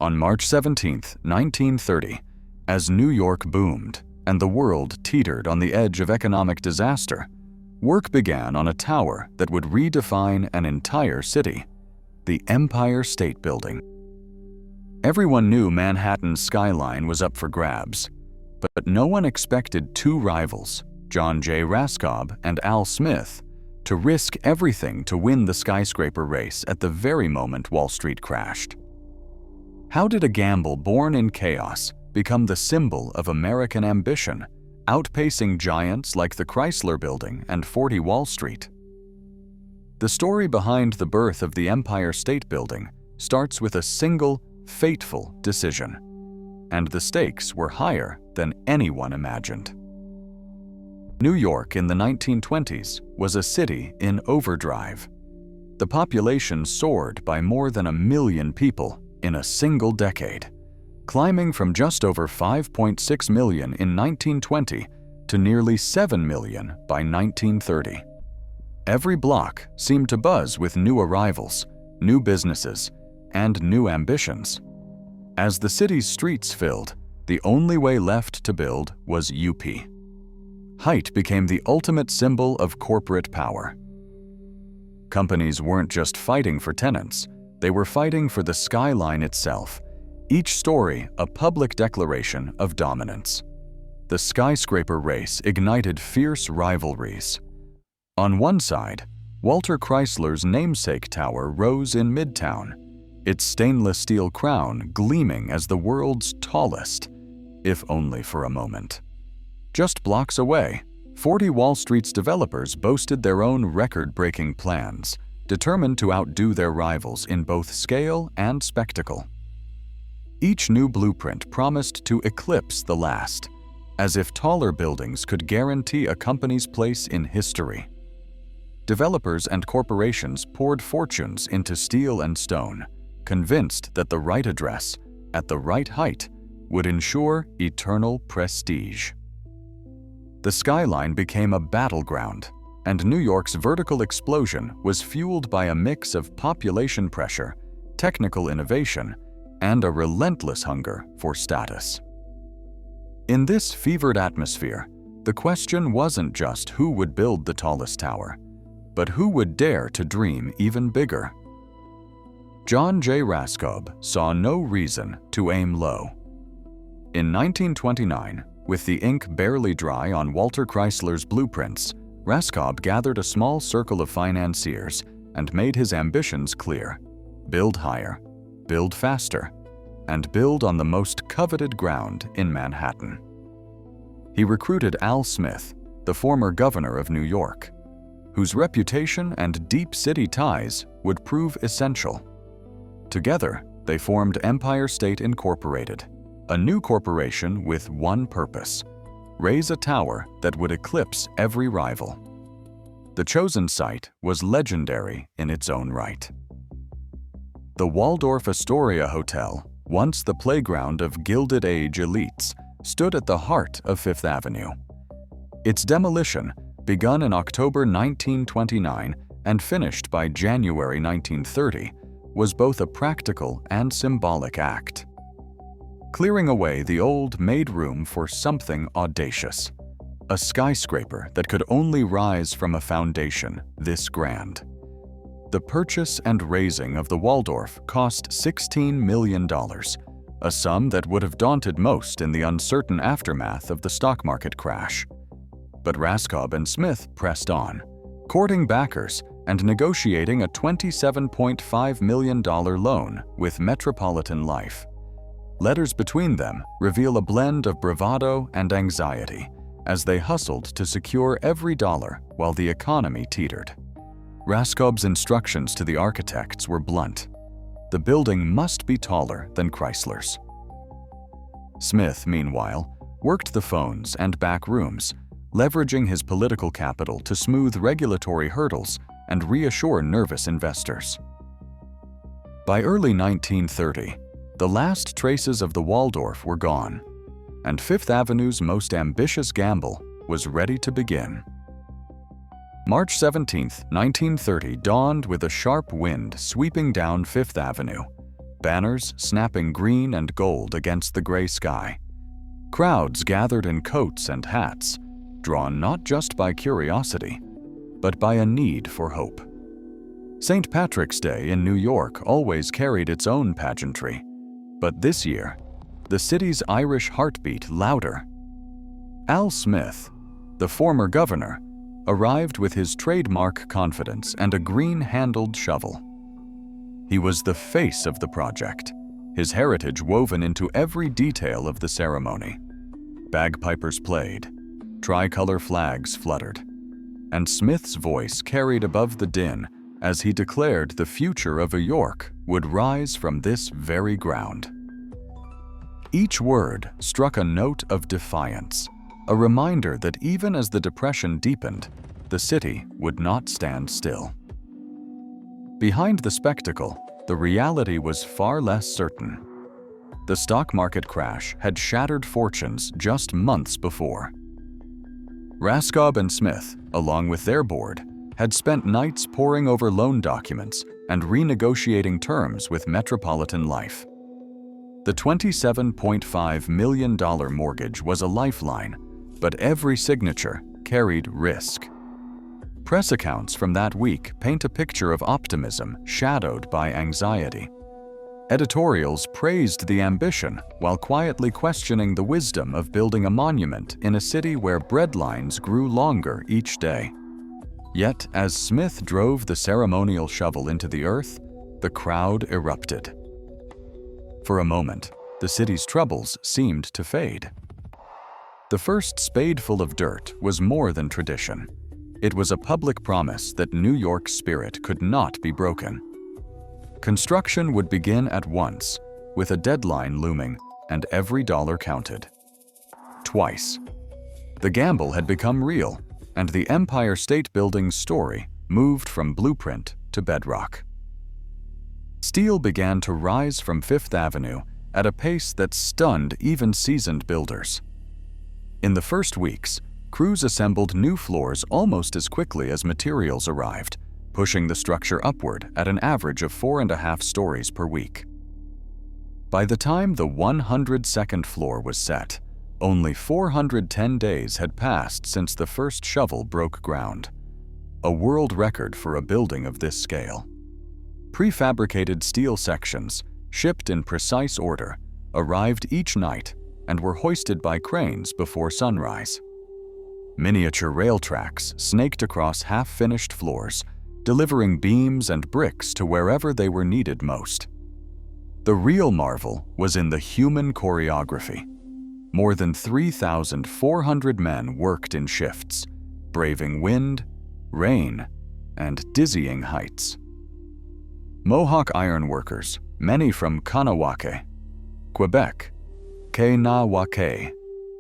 On March 17, 1930, as New York boomed and the world teetered on the edge of economic disaster, work began on a tower that would redefine an entire city, the Empire State Building. Everyone knew Manhattan's skyline was up for grabs, but no one expected two rivals, John J. Raskob and Al Smith, to risk everything to win the skyscraper race at the very moment Wall Street crashed. How did a gamble born in chaos become the symbol of American ambition, outpacing giants like the Chrysler Building and 40 Wall Street? The story behind the birth of the Empire State Building starts with a single, fateful decision, and the stakes were higher than anyone imagined. New York in the 1920s was a city in overdrive. The population soared by more than 1 million people in a single decade, climbing from just over 5.6 million in 1920 to nearly 7 million by 1930. Every block seemed to buzz with new arrivals, new businesses, and new ambitions. As the city's streets filled, the only way left to build was UP. Height became the ultimate symbol of corporate power. Companies weren't just fighting for tenants, they were fighting for the skyline itself, each story a public declaration of dominance. The skyscraper race ignited fierce rivalries. On one side, Walter Chrysler's namesake tower rose in Midtown, its stainless steel crown gleaming as the world's tallest, if only for a moment. Just blocks away, 40 Wall Street's developers boasted their own record-breaking plans, determined to outdo their rivals in both scale and spectacle. Each new blueprint promised to eclipse the last, as if taller buildings could guarantee a company's place in history. Developers and corporations poured fortunes into steel and stone, convinced that the right address, at the right height, would ensure eternal prestige. The skyline became a battleground, and New York's vertical explosion was fueled by a mix of population pressure, technical innovation, and a relentless hunger for status. In this fevered atmosphere, the question wasn't just who would build the tallest tower, but who would dare to dream even bigger. John J. Raskob saw no reason to aim low. In 1929, with the ink barely dry on Walter Chrysler's blueprints, Raskob gathered a small circle of financiers and made his ambitions clear: build higher, build faster, and build on the most coveted ground in Manhattan. He recruited Al Smith, the former governor of New York, whose reputation and deep city ties would prove essential. Together, they formed Empire State Incorporated, a new corporation with one purpose: raise a tower that would eclipse every rival. The chosen site was legendary in its own right. The Waldorf Astoria Hotel, once the playground of Gilded Age elites, stood at the heart of Fifth Avenue. Its demolition, begun in October 1929 and finished by January 1930, was both a practical and symbolic act. Clearing away the old made room for something audacious, a skyscraper that could only rise from a foundation this grand. The purchase and raising of the Waldorf cost $16 million, a sum that would have daunted most in the uncertain aftermath of the stock market crash. But Raskob and Smith pressed on, courting backers and negotiating a $27.5 million loan with Metropolitan Life. Letters between them reveal a blend of bravado and anxiety as they hustled to secure every dollar while the economy teetered. Raskob's instructions to the architects were blunt: the building must be taller than Chrysler's. Smith, meanwhile, worked the phones and back rooms, leveraging his political capital to smooth regulatory hurdles and reassure nervous investors. By early 1930, the last traces of the Waldorf were gone, and Fifth Avenue's most ambitious gamble was ready to begin. March 17, 1930 dawned with a sharp wind sweeping down Fifth Avenue, banners snapping green and gold against the gray sky. Crowds gathered in coats and hats, drawn not just by curiosity, but by a need for hope. St. Patrick's Day in New York always carried its own pageantry, but this year, the city's Irish heart beat louder. Al Smith, the former governor, arrived with his trademark confidence and a green-handled shovel. He was the face of the project, his heritage woven into every detail of the ceremony. Bagpipers played, tricolor flags fluttered, and Smith's voice carried above the din as he declared the future of New York would rise from this very ground. Each word struck a note of defiance, a reminder that even as the Depression deepened, the city would not stand still. Behind the spectacle, the reality was far less certain. The stock market crash had shattered fortunes just months before. Raskob and Smith, along with their board, had spent nights poring over loan documents and renegotiating terms with Metropolitan Life. The $27.5 million mortgage was a lifeline, but every signature carried risk. Press accounts from that week paint a picture of optimism shadowed by anxiety. Editorials praised the ambition while quietly questioning the wisdom of building a monument in a city where bread lines grew longer each day. Yet, as Smith drove the ceremonial shovel into the earth, the crowd erupted. For a moment, the city's troubles seemed to fade. The first spadeful of dirt was more than tradition. It was a public promise that New York's spirit could not be broken. Construction would begin at once, with a deadline looming, and every dollar counted. Twice. The gamble had become real, and the Empire State Building's story moved from blueprint to bedrock. Steel began to rise from Fifth Avenue at a pace that stunned even seasoned builders. In the first weeks, crews assembled new floors almost as quickly as materials arrived, pushing the structure upward at an average of 4.5 stories per week. By the time the 102nd floor was set, only 410 days had passed since the first shovel broke ground, a world record for a building of this scale. Prefabricated steel sections, shipped in precise order, arrived each night and were hoisted by cranes before sunrise. Miniature rail tracks snaked across half-finished floors, delivering beams and bricks to wherever they were needed most. The real marvel was in the human choreography. More than 3,400 men worked in shifts, braving wind, rain, and dizzying heights. Mohawk ironworkers, many from Kanawake, Quebec, Kainawake,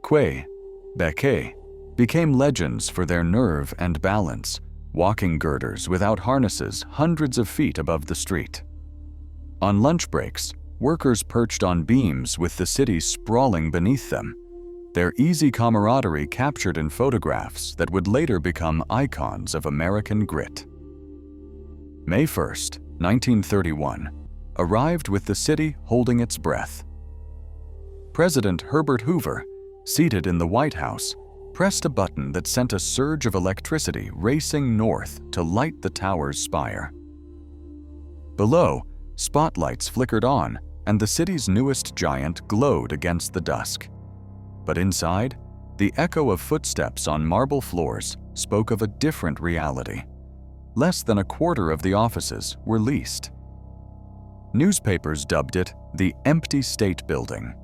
Quebec, became legends for their nerve and balance, walking girders without harnesses hundreds of feet above the street. On lunch breaks, workers perched on beams with the city sprawling beneath them, their easy camaraderie captured in photographs that would later become icons of American grit. May 1st, 1931, arrived with the city holding its breath. President Herbert Hoover, seated in the White House, pressed a button that sent a surge of electricity racing north to light the tower's spire. Below, spotlights flickered on, and the city's newest giant glowed against the dusk. But inside, the echo of footsteps on marble floors spoke of a different reality. Less than a quarter of the offices were leased. Newspapers dubbed it the Empty State Building.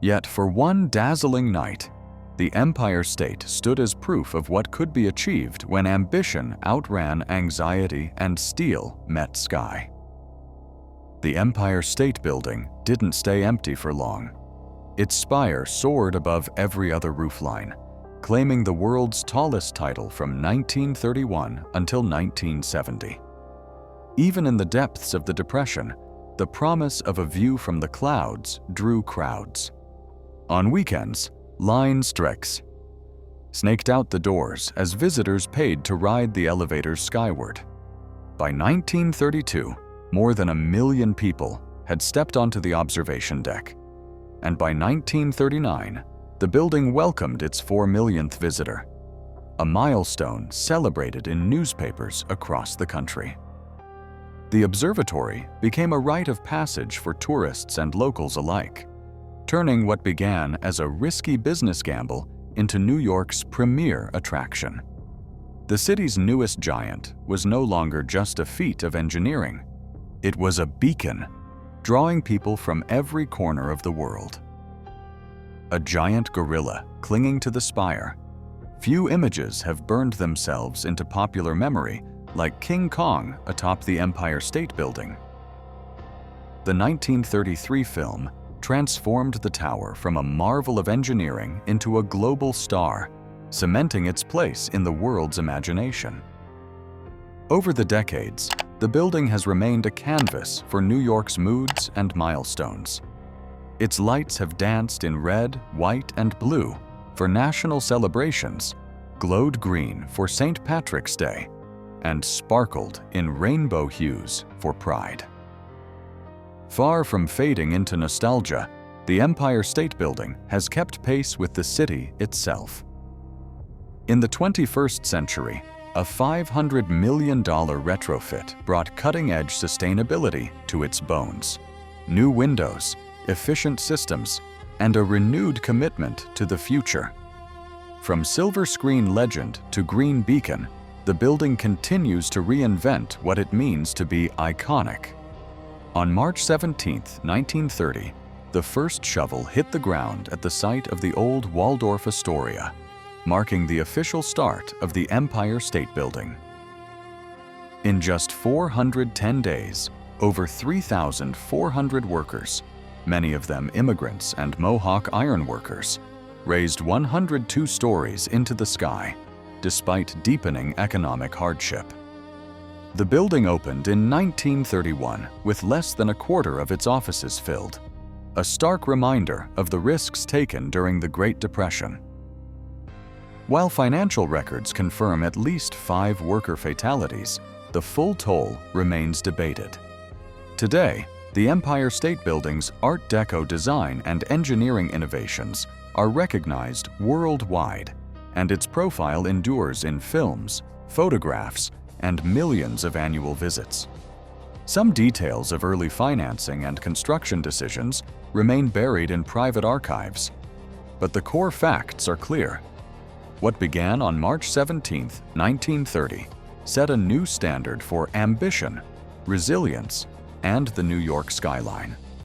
Yet for one dazzling night, the Empire State stood as proof of what could be achieved when ambition outran anxiety and steel met sky. The Empire State Building didn't stay empty for long. Its spire soared above every other roofline, claiming the world's tallest title from 1931 until 1970. Even in the depths of the Depression, the promise of a view from the clouds drew crowds. On weekends, line strikes snaked out the doors as visitors paid to ride the elevators skyward. By 1932, more than 1 million people had stepped onto the observation deck, and by 1939, the building welcomed its 4 millionth visitor, a milestone celebrated in newspapers across the country. The observatory became a rite of passage for tourists and locals alike, turning what began as a risky business gamble into New York's premier attraction. The city's newest giant was no longer just a feat of engineering. It was a beacon, drawing people from every corner of the world. A giant gorilla clinging to the spire. Few images have burned themselves into popular memory like King Kong atop the Empire State Building. The 1933 film transformed the tower from a marvel of engineering into a global star, cementing its place in the world's imagination. Over the decades, the building has remained a canvas for New York's moods and milestones. Its lights have danced in red, white, and blue for national celebrations, glowed green for St. Patrick's Day, and sparkled in rainbow hues for Pride. Far from fading into nostalgia, the Empire State Building has kept pace with the city itself. In the 21st century, a $500 million retrofit brought cutting-edge sustainability to its bones. New windows, efficient systems, and a renewed commitment to the future. From silver screen legend to green beacon, the building continues to reinvent what it means to be iconic. On March 17, 1930, the first shovel hit the ground at the site of the old Waldorf Astoria, marking the official start of the Empire State Building. In just 410 days, over 3,400 workers, many of them immigrants and Mohawk iron workers, raised 102 stories into the sky, despite deepening economic hardship. The building opened in 1931 with less than a quarter of its offices filled, a stark reminder of the risks taken during the Great Depression. While financial records confirm at least 5 worker fatalities, the full toll remains debated. Today, the Empire State Building's Art Deco design and engineering innovations are recognized worldwide, and its profile endures in films, photographs, and millions of annual visits. Some details of early financing and construction decisions remain buried in private archives, but the core facts are clear. What began on March 17, 1930, set a new standard for ambition, resilience, and the New York skyline.